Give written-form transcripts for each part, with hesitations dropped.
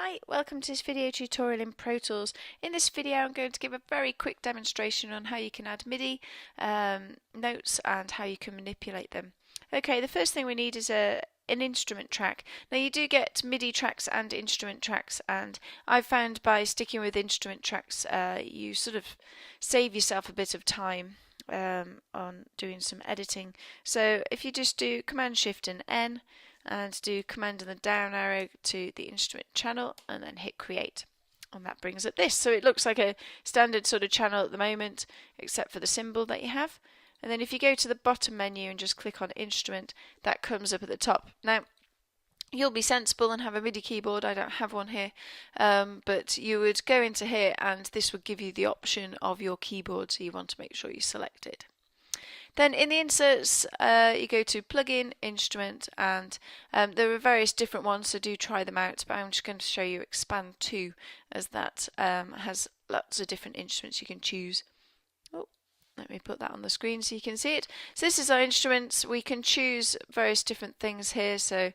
Hi, welcome to this video tutorial in Pro Tools. In this video I'm going to give a very quick demonstration on how you can add MIDI notes and how you can manipulate them. Okay, the first thing we need is an instrument track. Now you do get MIDI tracks and instrument tracks, and I've found by sticking with instrument tracks you sort of save yourself a bit of time on doing some editing. So if you just do Command Shift and N and do Command and the down arrow to the instrument channel and then hit create, and that brings up this. So it looks like a standard sort of channel at the moment except for the symbol that you have. And then if you go to the bottom menu and just click on instrument, that comes up at the top. Now you'll be sensible and have a MIDI keyboard. I don't have one here, but you would go into here and this would give you the option of your keyboard, so you want to make sure you select it. Then in the inserts you go to plugin, instrument, and there are various different ones, so do try them out, but I'm just going to show you expand 2 as that has lots of different instruments you can choose. Oh, let me put that on the screen so you can see it. So this is our instruments. We can choose various different things here, so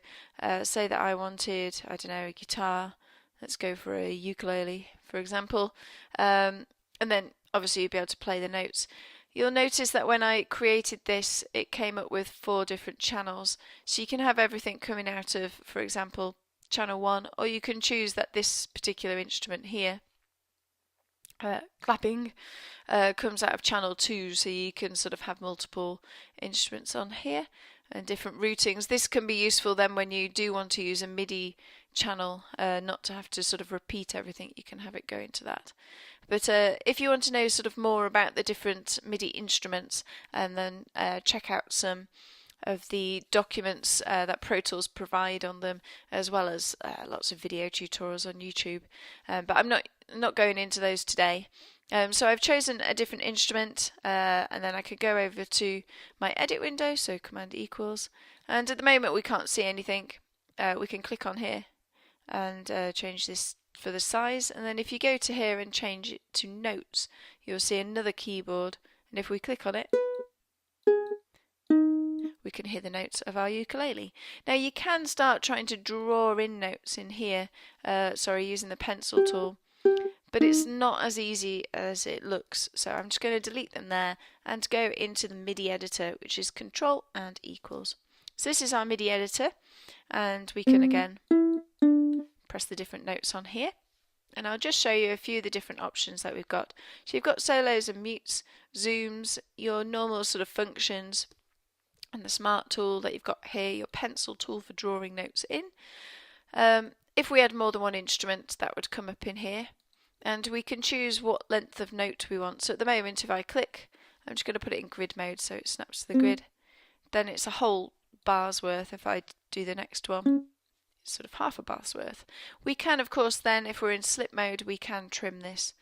say that I wanted, I don't know, a guitar. Let's go for a ukulele, for example, and then obviously you'll be able to play the notes. You'll notice that when I created this, it came up with 4 different channels. So you can have everything coming out of, for example, channel 1, or you can choose that this particular instrument here, clapping, comes out of channel 2, so you can sort of have multiple instruments on here and different routings. This can be useful then when you do want to use a MIDI channel, not to have to sort of repeat everything. You can have it go into that. But if you want to know sort of more about the different MIDI instruments, and then check out some of the documents that Pro Tools provide on them, as well as lots of video tutorials on YouTube. But I'm not going into those today. So I've chosen a different instrument, and then I could go over to my edit window, so Command equals, and at the moment we can't see anything. We can click on here and change this for the size, and then if you go to here and change it to notes, you'll see another keyboard, and if we click on it, we can hear the notes of our ukulele. Now you can start trying to draw in notes in here, using the pencil tool, but it's not as easy as it looks, so I'm just going to delete them there and go into the MIDI editor, which is Control and equals. So this is our MIDI editor, and we can again press the different notes on here, and I'll just show you a few of the different options that we've got. So you've got solos and mutes, zooms, your normal sort of functions, and the smart tool that you've got here, your pencil tool for drawing notes in. If we had more than one instrument, that would come up in here, and we can choose what length of note we want. So at the moment, if I click, I'm just going to put it in grid mode so it snaps to the grid. Then it's a whole bar's worth. If I do the next one, sort of half a bar's worth. We can, of course, then if we're in slip mode, we can trim this.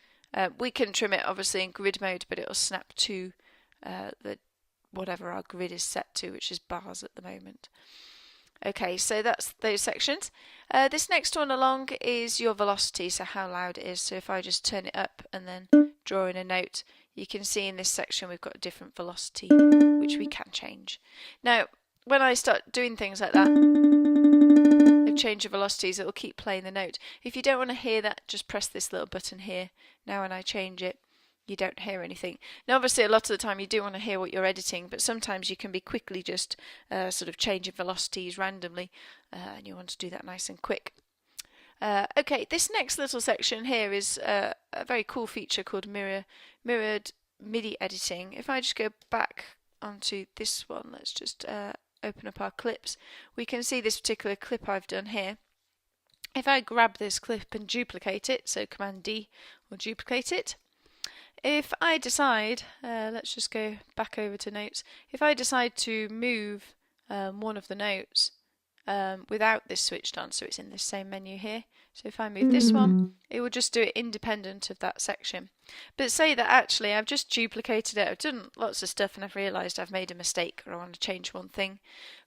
We can trim it obviously in grid mode, but it'll snap to whatever our grid is set to, which is bars at the moment. Okay, so that's those sections. This next one along is your velocity, so how loud it is. So if I just turn it up and then draw in a note, you can see in this section we've got a different velocity, which we can change. Now, when I start doing things like that, change of velocities, it will keep playing the note. If you don't want to hear that, just press this little button here. Now when I change it, you don't hear anything. Now obviously a lot of the time you do want to hear what you're editing, but sometimes you can be quickly just sort of changing velocities randomly, and you want to do that nice and quick. Okay, this next little section here is a very cool feature called mirrored MIDI editing. If I just go back onto this one, let's just open up our clips, we can see this particular clip I've done here. If I grab this clip and duplicate it, so Command D will duplicate it. If I decide, let's just go back over to notes, if I decide to move one of the notes without this switched on, so it's in this same menu here, so if I move this one, it will just do it independent of that section. But say that actually I've just duplicated it, I've done lots of stuff and I've realised I've made a mistake or I want to change one thing.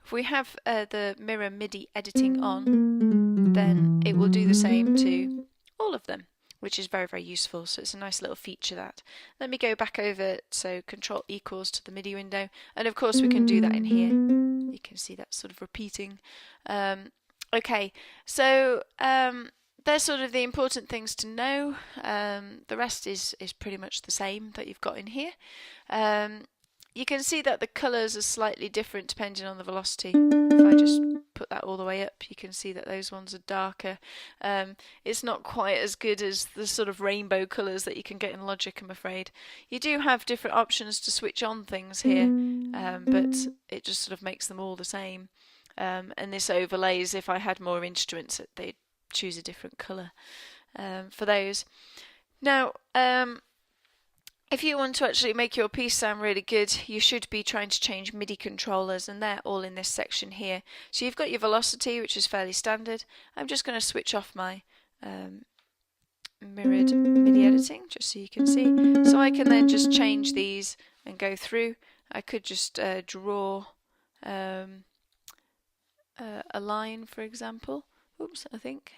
If we have the mirror MIDI editing on, then it will do the same to all of them, which is very, very useful. So it's a nice little feature that. Let me go back over, so Control equals to the MIDI window, and of course we can do that in here. You can see that sort of repeating. Okay, so they're sort of the important things to know. The rest is pretty much the same that you've got in here. You can see that the colours are slightly different depending on the velocity. If I just put that all the way up, you can see that those ones are darker. It's not quite as good as the sort of rainbow colours that you can get in Logic, I'm afraid. You do have different options to switch on things here, but it just sort of makes them all the same. And this overlays, if I had more instruments, they'd choose a different colour for those. Now, if you want to actually make your piece sound really good, you should be trying to change MIDI controllers, and they're all in this section here. So you've got your velocity, which is fairly standard. I'm just going to switch off my mirrored MIDI editing, just so you can see. So I can then just change these and go through. I could just draw a line, for example. Oops, I think.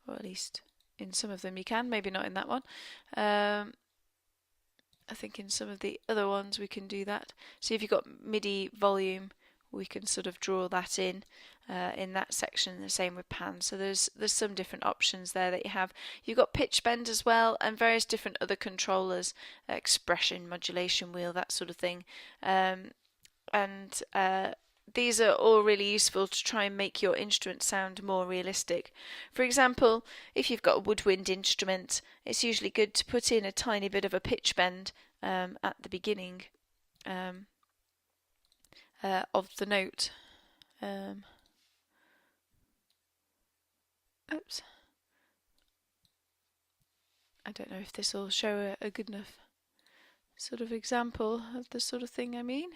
Or at least in some of them you can, maybe not in that one. I think in some of the other ones we can do that. So if you've got MIDI volume, we can sort of draw that in that section. The same with pan. So there's some different options there that you have. You've got pitch bend as well, and various different other controllers, expression, modulation wheel, that sort of thing. These are all really useful to try and make your instrument sound more realistic. For example, if you've got a woodwind instrument, it's usually good to put in a tiny bit of a pitch bend at the beginning of the note. Oops. I don't know if this will show a good enough sort of example of the sort of thing I mean.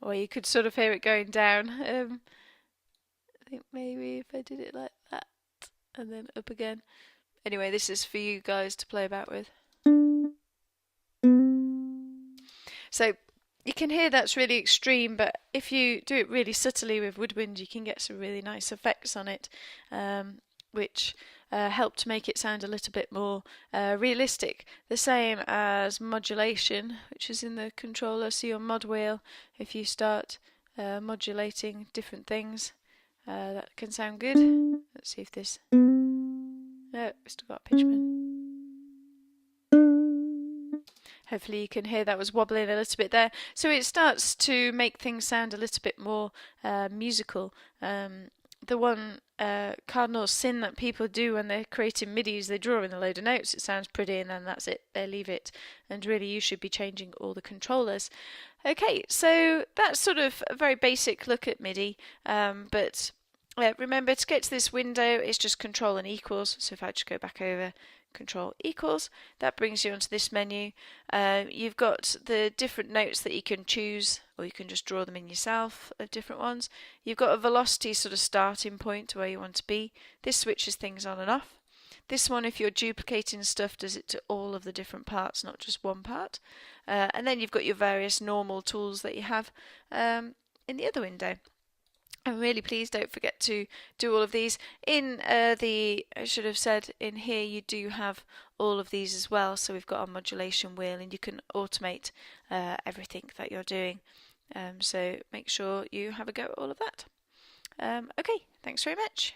Or you could sort of hear it going down. I think maybe if I did it like that and then up again. Anyway, this is for you guys to play about with. So you can hear that's really extreme, but if you do it really subtly with woodwind, you can get some really nice effects on it, which help to make it sound a little bit more realistic. The same as modulation, which is in the controller. So your mod wheel, if you start modulating different things, that can sound good. Let's see if this... No, we still got a pitch bend. Hopefully you can hear that was wobbling a little bit there. So it starts to make things sound a little bit more musical. The one cardinal sin that people do when they're creating MIDI is they draw in a load of notes, it sounds pretty, and then that's it, they leave it. And really you should be changing all the controllers. Okay, so that's sort of a very basic look at MIDI, but remember to get to this window, it's just Control and equals. So if I just go back over, Control equals, that brings you onto this menu. You've got the different notes that you can choose, or you can just draw them in yourself of different ones. You've got a velocity sort of starting point to where you want to be. This switches things on and off. This one, if you're duplicating stuff, does it to all of the different parts, not just one part. And then you've got your various normal tools that you have in the other window. And really, please don't forget to do all of these. In I should have said, in here you do have all of these as well. So we've got our modulation wheel, and you can automate everything that you're doing. So make sure you have a go at all of that. Okay, thanks very much.